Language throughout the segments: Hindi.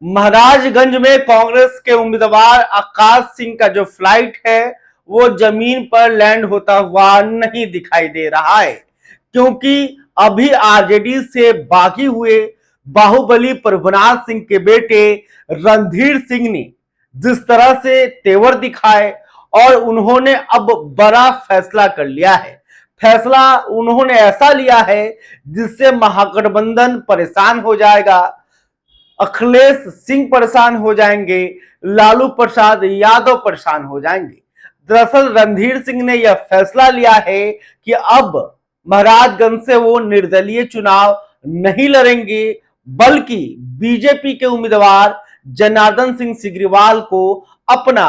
महाराजगंज में कांग्रेस के उम्मीदवार आकाश सिंह का जो फ्लाइट है वो जमीन पर लैंड होता हुआ नहीं दिखाई दे रहा है, क्योंकि अभी आरजेडी से बागी हुए बाहुबली प्रभुनाथ सिंह के बेटे रणधीर सिंह ने जिस तरह से तेवर दिखाए और उन्होंने अब बड़ा फैसला कर लिया है। फैसला उन्होंने ऐसा लिया है जिससे महागठबंधन परेशान हो जाएगा, अखिलेश सिंह परेशान हो जाएंगे, लालू प्रसाद यादव परेशान हो जाएंगे। दरअसल रणधीर सिंह ने यह फैसला लिया है कि अब महाराजगंज से वो निर्दलीय चुनाव नहीं लड़ेंगे, बल्कि बीजेपी के उम्मीदवार जनार्दन सिंह सिग्रीवाल को अपना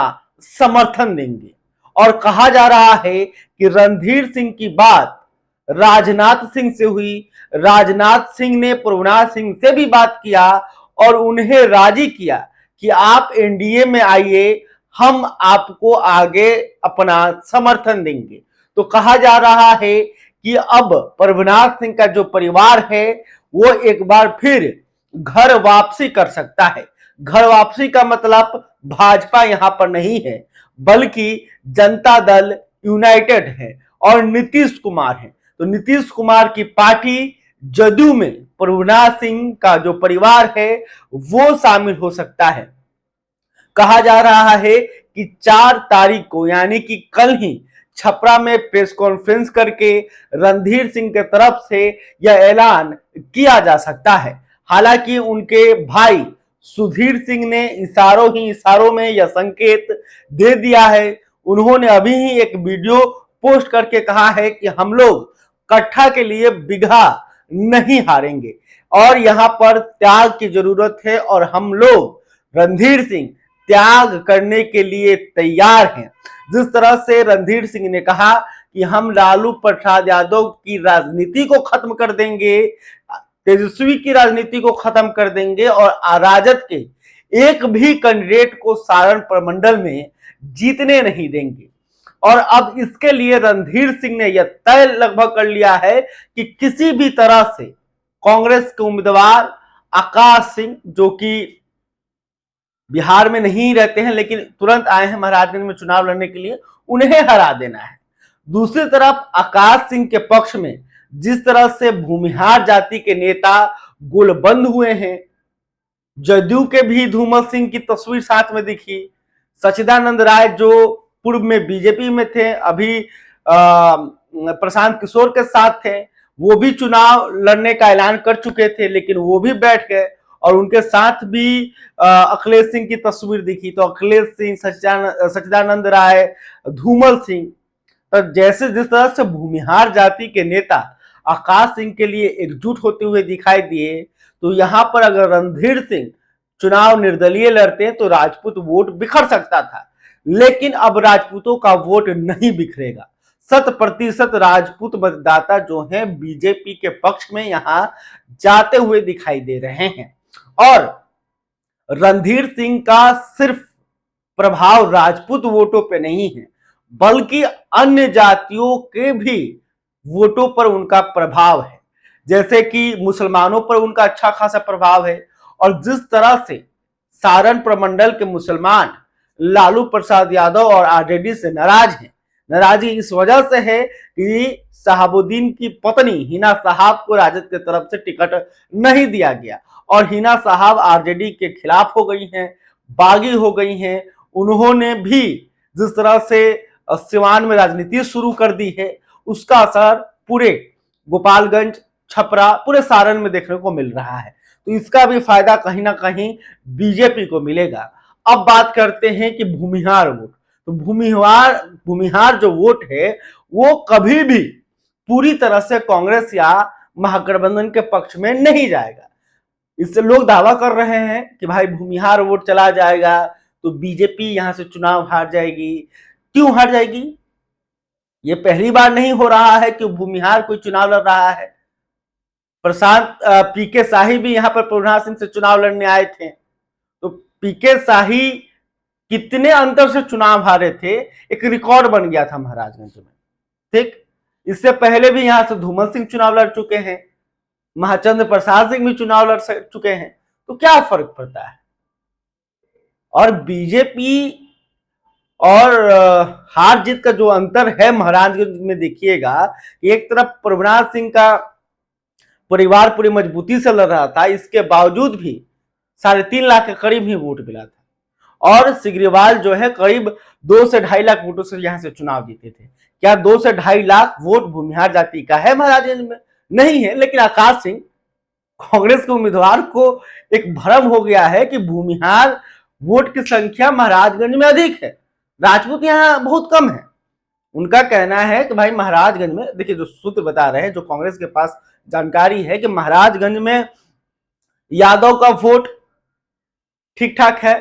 समर्थन देंगे। और कहा जा रहा है कि रणधीर सिंह की बात राजनाथ सिंह से हुई, राजनाथ सिंह ने प्रभुनाथ सिंह से भी बात किया और उन्हें राजी किया कि आप एनडीए में आइए, हम आपको आगे अपना समर्थन देंगे। तो कहा जा रहा है कि अब प्रभुनाथ सिंह का जो परिवार है वो एक बार फिर घर वापसी कर सकता है। घर वापसी का मतलब भाजपा यहां पर नहीं है, बल्कि जनता दल यूनाइटेड है और नीतीश कुमार है। तो नीतीश कुमार की पार्टी जदयू में प्रभुनाथ सिंह का जो परिवार है वो शामिल हो सकता है। कहा जा रहा है कि 4 तारीख को यानी कि कल ही छपरा में प्रेस कॉन्फ्रेंस करके रणधीर सिंह के तरफ से यह ऐलान किया जा सकता है। हालांकि उनके भाई सुधीर सिंह ने इशारों ही इशारों में यह संकेत दे दिया है। उन्होंने अभी ही एक वीडियो पोस्ट करके कहा है कि हम लोग कट्ठा के लिए बिघा नहीं हारेंगे और यहां पर त्याग की जरूरत है और हम लोग रणधीर सिंह त्याग करने के लिए तैयार हैं। जिस तरह से रणधीर सिंह ने कहा कि हम लालू प्रसाद यादव की राजनीति को खत्म कर देंगे, तेजस्वी की राजनीति को खत्म कर देंगे और राजद के एक भी कैंडिडेट को सारण प्रमंडल में जीतने नहीं देंगे। और अब इसके लिए रणधीर सिंह ने यह तय लगभग कर लिया है कि किसी भी तरह से कांग्रेस के उम्मीदवार आकाश सिंह, जो कि बिहार में नहीं रहते हैं लेकिन तुरंत आए हैं महाराजगंज में चुनाव लड़ने के लिए, उन्हें हरा देना है। दूसरी तरफ आकाश सिंह के पक्ष में जिस तरह से भूमिहार जाति के नेता गोलबंद हुए हैं, जदयू के भी धूमल सिंह की तस्वीर साथ में दिखी, सच्चिदानंद राय जो पूर्व में बीजेपी में थे, अभी प्रशांत किशोर के साथ थे, वो भी चुनाव लड़ने का ऐलान कर चुके थे लेकिन वो भी बैठ गए और उनके साथ भी अखिलेश सिंह की तस्वीर दिखी। तो अखिलेश सिंह, सच्चिदानंद राय, धूमल सिंह, तो जैसे जिस तरह से भूमिहार जाति के नेता आकाश सिंह के लिए एकजुट होते हुए दिखाई दिए, तो यहां पर अगर रणधीर सिंह चुनाव निर्दलीय लड़ते तो राजपूत वोट बिखर सकता था, लेकिन अब राजपूतों का वोट नहीं बिखरेगा। 100% राजपूत मतदाता जो हैं बीजेपी के पक्ष में यहां जाते हुए दिखाई दे रहे हैं। और रणधीर सिंह का सिर्फ प्रभाव राजपूत वोटों पे नहीं है, बल्कि अन्य जातियों के भी वोटों पर उनका प्रभाव है। जैसे कि मुसलमानों पर उनका अच्छा खासा प्रभाव है। और जिस तरह से सारण प्रमंडल के मुसलमान लालू प्रसाद यादव और आरजेडी से नाराज हैं, नाराजी इस वजह से है कि शहाबुद्दीन की पत्नी हिना साहब को राजद की तरफ से टिकट नहीं दिया गया और हिना साहब आरजेडी के खिलाफ हो गई हैं, बागी हो गई हैं। उन्होंने भी जिस तरह से सिवान में राजनीति शुरू कर दी है, उसका असर पूरे गोपालगंज, छपरा, पूरे सारण में देखने को मिल रहा है। तो इसका भी फायदा कहीं ना कहीं बीजेपी को मिलेगा। अब बात करते हैं कि भूमिहार वोट। तो भूमिहार जो वोट है वो कभी भी पूरी तरह से कांग्रेस या महागठबंधन के पक्ष में नहीं जाएगा। इससे लोग दावा कर रहे हैं कि भाई भूमिहार वोट चला जाएगा तो बीजेपी यहां से चुनाव हार जाएगी। क्यों हार जाएगी? ये पहली बार नहीं हो रहा है कि भूमिहार कोई चुनाव लड़ रहा है। प्रशांत पीके शाही भी यहां पर प्रभुनाथ सिंह से चुनाव लड़ने आए थे, तो पीके शाही कितने अंतर से चुनाव हारे थे, एक रिकॉर्ड बन गया था महाराजगंज में। ठीक, इससे पहले भी यहां से धूमल सिंह चुनाव लड़ चुके हैं, महाचंद्र प्रसाद सिंह भी चुनाव लड़ चुके हैं। तो क्या फर्क पड़ता है? और बीजेपी और हार जीत का जो अंतर है महाराजगंज में देखिएगा, एक तरफ प्रभुनाथ सिंह का परिवार पूरी मजबूती से लड़ रहा था, इसके बावजूद भी 3.5 लाख के करीब ही वोट मिला था। और सिग्रीवाल जो है करीब 2 से 2.5 लाख वोटों से यहां से चुनाव जीते थे। क्या 2 से 2.5 लाख वोट भूमिहार जाति का है महाराजगंज में? नहीं है। लेकिन आकाश सिंह कांग्रेस के उम्मीदवार को एक भ्रम हो गया है कि भूमिहार वोट की संख्या महाराजगंज में अधिक है, राजपूत यहाँ बहुत कम है। उनका कहना है कि भाई महाराजगंज में, देखिए जो सूत्र बता रहे हैं, जो कांग्रेस के पास जानकारी है कि महाराजगंज में यादव का वोट ठीक ठाक है,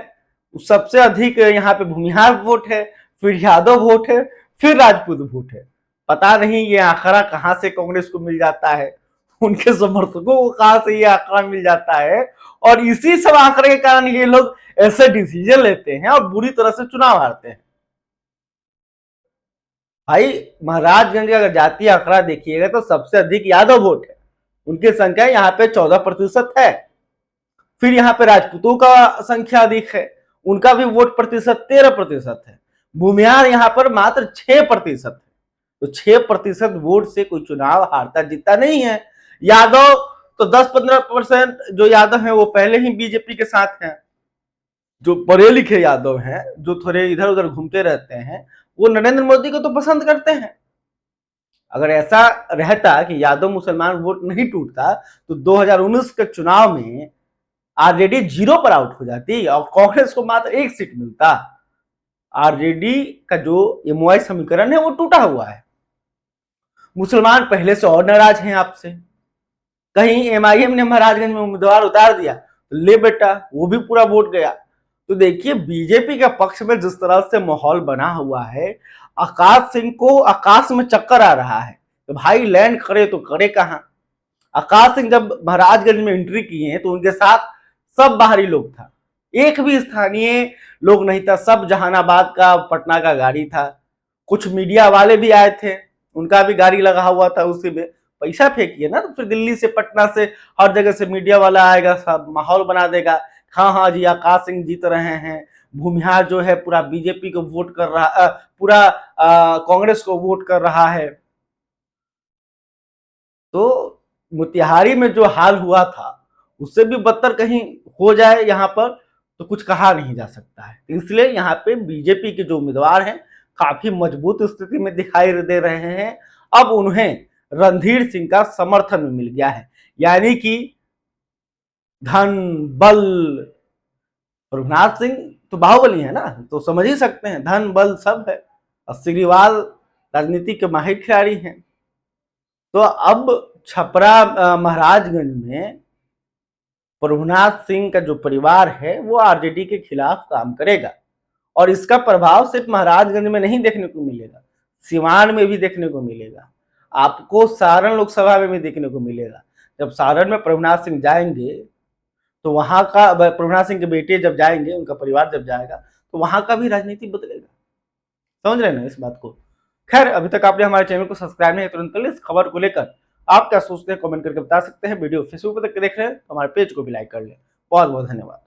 सबसे अधिक यहाँ पे भूमिहार वोट है, फिर यादव वोट है, फिर राजपूत वोट है। पता नहीं ये आंकड़ा कहां से कांग्रेस को मिल जाता है, उनके समर्थकों को कहां से ये आंकड़ा मिल जाता है, और इसी सब आंकड़े के कारण ये लोग ऐसे डिसीजन लेते हैं और बुरी तरह से चुनाव हारते हैं। भाई महाराजगंज का अगर जातीय आंकड़ा देखिएगा तो सबसे अधिक यादव वोट है, उनकी संख्या यहाँ पे 14% है। फिर यहाँ पे राजपूतों का संख्या अधिक है, उनका भी वोट प्रतिशत 13% है। भूमिहार यहाँ पर मात्र 6% है। तो 6% वोट से कोई चुनाव हारता जीतता नहीं है। यादव तो 10-15% जो यादव हैं वो पहले ही बीजेपी के साथ हैं। जो पढ़े लिखे यादव हैं, जो थोड़े इधर उधर घूमते रहते हैं, वो नरेंद्र मोदी को तो पसंद करते हैं। अगर ऐसा रहता कि यादव मुसलमान वोट नहीं टूटता तो 2019 के चुनाव में आरजेडी 0 पर आउट हो जाती और कांग्रेस को मात्र 1 सीट मिलता। आरजेडी का जो एमओआई समीकरण है वो टूटा हुआ है। मुसलमान पहले से और नाराज हैं आपसे। कहीं एमआईएम ने महाराजगंज में उम्मीदवार उतार दिया तो ले बेटा वो भी पूरा वोट गया। तो देखिए बीजेपी के पक्ष में जिस तरह से माहौल बना हुआ है, आकाश सिंह को आकाश में चक्कर आ रहा है। तो भाई लैंड करे तो करे कहां? आकाश सिंह जब महाराजगंज में एंट्री किए हैं तो उनके साथ सब बाहरी लोग था, एक भी स्थानीय लोग नहीं था। सब जहानाबाद का, पटना का गाड़ी था। कुछ मीडिया वाले भी आए थे, उनका भी गाड़ी लगा हुआ था। उसी में पैसा फेंकिए ना, तो फिर दिल्ली से, पटना से, हर जगह से मीडिया वाला आएगा, सब माहौल बना देगा। हाँ हाँ जी आकाश सिंह जीत रहे हैं, भूमिहार जो है पूरा बीजेपी को वोट कर रहा, पूरा कांग्रेस को वोट कर रहा है। तो मोतिहारी में जो हाल हुआ था उससे भी बदतर कहीं हो जाए यहाँ पर तो कुछ कहा नहीं जा सकता है। इसलिए यहाँ पे बीजेपी के जो उम्मीदवार हैं काफी मजबूत स्थिति में दिखाई दे रहे हैं। अब उन्हें रणधीर सिंह का समर्थन मिल गया है, यानी कि धन बल, रघुनाथ सिंह तो बाहुबली है ना, तो समझ ही सकते हैं धन बल सब है। और सिग्रीवाल राजनीति के माहिर खिलाड़ी हैं। तो अब छपरा महाराजगंज में प्रभुनाथ सिंह का जो परिवार है वो आरजेडी के खिलाफ काम करेगा, और इसका प्रभाव सिर्फ महाराजगंज में नहीं देखने को मिलेगा, सिवान में भी देखने को मिलेगा, आपको सारण लोकसभा में भी देखने को मिलेगा। जब सारण में प्रभुनाथ सिंह जाएंगे तो वहां का, प्रभुनाथ सिंह के बेटे जब जाएंगे, उनका परिवार जब जाएगा तो वहां का भी राजनीति बदलेगा। समझ रहे हैं ना इस बात को? खैर अभी तक आपने हमारे चैनल को सब्सक्राइब नहीं, तुरंत इस खबर को लेकर आप क्या सोचते हैं कमेंट करके बता सकते हैं। वीडियो फेसबुक पर देख रहे हैं तो हमारे पेज को भी लाइक कर लें। बहुत बहुत धन्यवाद।